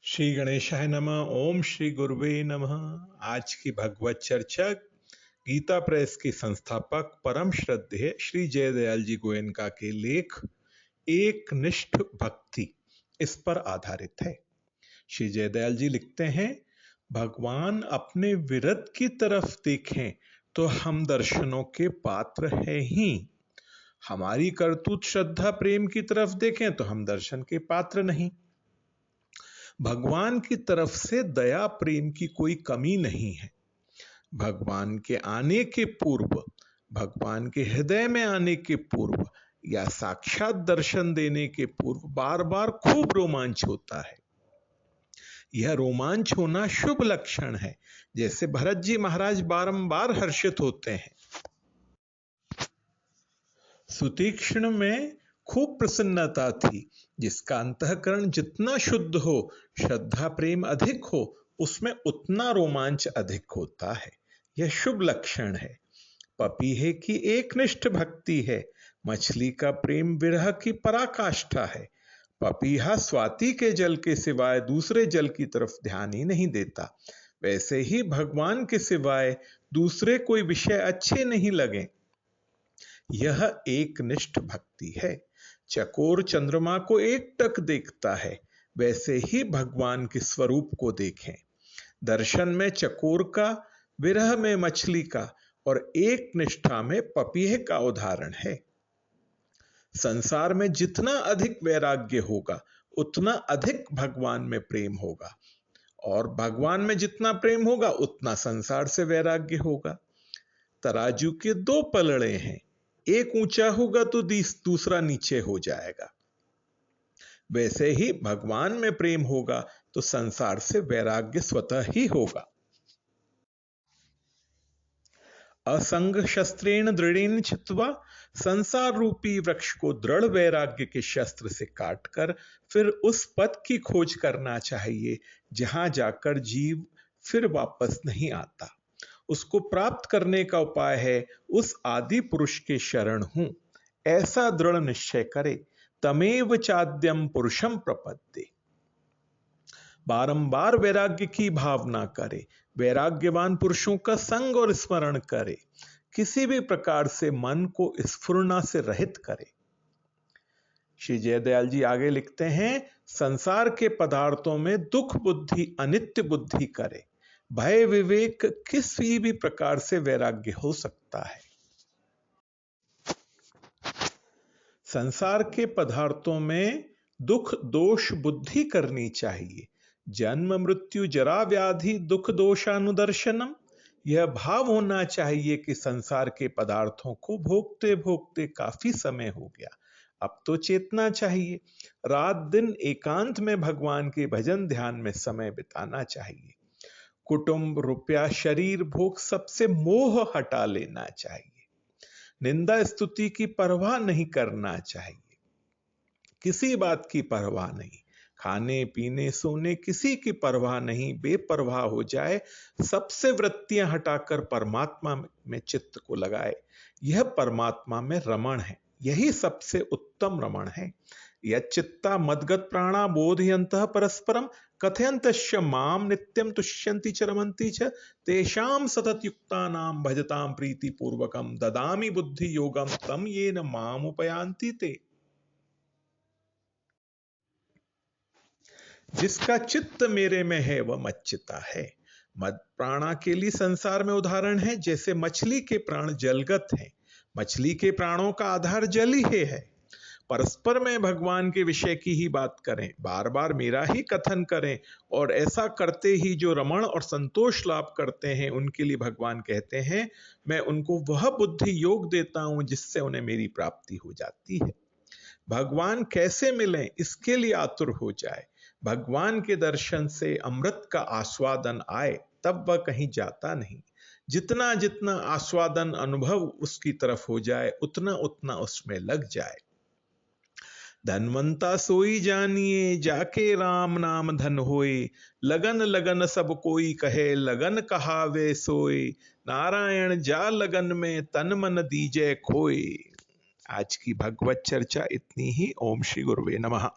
श्री गणेशाय नमः। ओम श्री गुरुवे नमः। आज की भगवत चर्चा गीता प्रेस के संस्थापक परम श्रद्धेय श्री जयदयाल जी गोयनका के लेख एक निष्ठ भक्ति इस पर आधारित है। श्री जयदयाल जी लिखते हैं, भगवान अपने विरत की तरफ देखें तो हम दर्शनों के पात्र हैं ही। हमारी करतूत श्रद्धा प्रेम की तरफ देखें तो हम दर्शन के पात्र नहीं। भगवान की तरफ से दया प्रेम की कोई कमी नहीं है। भगवान के आने के पूर्व, भगवान के हृदय में आने के पूर्व या साक्षात दर्शन देने के पूर्व बार बार खूब रोमांच होता है। यह रोमांच होना शुभ लक्षण है। जैसे भरत जी महाराज बारंबार हर्षित होते हैं। सुतीक्ष्ण में खूब प्रसन्नता थी। जिसका अंतःकरण जितना शुद्ध हो, श्रद्धा प्रेम अधिक हो, उसमें उतना रोमांच अधिक होता है। यह शुभ लक्षण है। पपीहे की एकनिष्ठ भक्ति है। मछली का प्रेम विरह की पराकाष्ठा है। पपीहा स्वाति के जल के सिवाय दूसरे जल की तरफ ध्यान ही नहीं देता। वैसे ही भगवान के सिवाय दूसरे कोई विषय अच्छे नहीं लगे। यह एकनिष्ठ भक्ति है। चकोर चंद्रमा को एकटक देखता है, वैसे ही भगवान के स्वरूप को देखें। दर्शन में चकोर का, विरह में मछली का और एक निष्ठा में पपीहे का उदाहरण है। संसार में जितना अधिक वैराग्य होगा उतना अधिक भगवान में प्रेम होगा, और भगवान में जितना प्रेम होगा उतना संसार से वैराग्य होगा। तराजू के दो पलड़े हैं, एक ऊंचा होगा तो दूसरा नीचे हो जाएगा। वैसे ही भगवान में प्रेम होगा तो संसार से वैराग्य स्वतः ही होगा। असंग शस्त्रेण दृढ़ेन छित्त्वा, संसार रूपी वृक्ष को दृढ़ वैराग्य के शस्त्र से काटकर फिर उस पद की खोज करना चाहिए जहां जाकर जीव फिर वापस नहीं आता। उसको प्राप्त करने का उपाय है उस आदि पुरुष के शरण हूं, ऐसा दृढ़ निश्चय करे। तमेव चाद्यम पुरुषम प्रपद्ये। बारंबार वैराग्य की भावना करे। वैराग्यवान पुरुषों का संग और स्मरण करे। किसी भी प्रकार से मन को स्फुरना से रहित करे। श्री जयदयाल जी आगे लिखते हैं, संसार के पदार्थों में दुख बुद्धि अनित्य बुद्धि करे। भय विवेक किसी भी प्रकार से वैराग्य हो सकता है। संसार के पदार्थों में दुख दोष बुद्धि करनी चाहिए। जन्म मृत्यु जरा व्याधि दुख दोषानुदर्शनम। यह भाव होना चाहिए कि संसार के पदार्थों को भोगते भोगते काफी समय हो गया, अब तो चेतना चाहिए। रात दिन एकांत में भगवान के भजन ध्यान में समय बिताना चाहिए। कुटुंब रुपया शरीर भोग सबसे मोह हटा लेना चाहिए। निंदा स्तुति की परवाह नहीं करना चाहिए। किसी बात की परवाह नहीं। खाने पीने सोने किसी की परवाह नहीं। बेपरवाह हो जाए। सबसे वृत्तियां हटाकर परमात्मा में चित्त को लगाए। यह परमात्मा में रमण है। यही सबसे उत्तम रमण है। यच्चित्ता मद्गत प्राणा बोधयन्तः परस्परम कथयन्तश्च माम नित्यम तुष्यन्ति च रमन्ति च तेषां सततयुक्तानां भजतां प्रीतिपूर्वकं ददामि बुद्धि योगम तम येन माम उपयान्ति ते। जिसका चित्त मेरे में है वह मच्चिता है। मद प्राणा के लिए संसार में उदाहरण है जैसे मछली के प्राण जलगत हैं। मछली के प्राणों का आधार जल ही है। परस्पर में भगवान के विषय की ही बात करें, बार बार मेरा ही कथन करें, और ऐसा करते ही जो रमण और संतोष लाभ करते हैं उनके लिए भगवान कहते हैं, मैं उनको वह बुद्धि योग देता हूं जिससे उन्हें मेरी प्राप्ति हो जाती है। भगवान कैसे मिलें इसके लिए आतुर हो जाए। भगवान के दर्शन से अमृत का आस्वादन आए तब वह कहीं जाता नहीं। जितना जितना आस्वादन अनुभव उसकी तरफ हो जाए उतना उतना उसमें लग जाए। धनवंता सोई जानिए जाके राम नाम धन होए। लगन लगन सब कोई कहे लगन कहावे सोए। नारायण जा लगन में तन मन दीजे खोए। आज की भगवत चर्चा इतनी ही। ओम श्री गुरुवे नमः।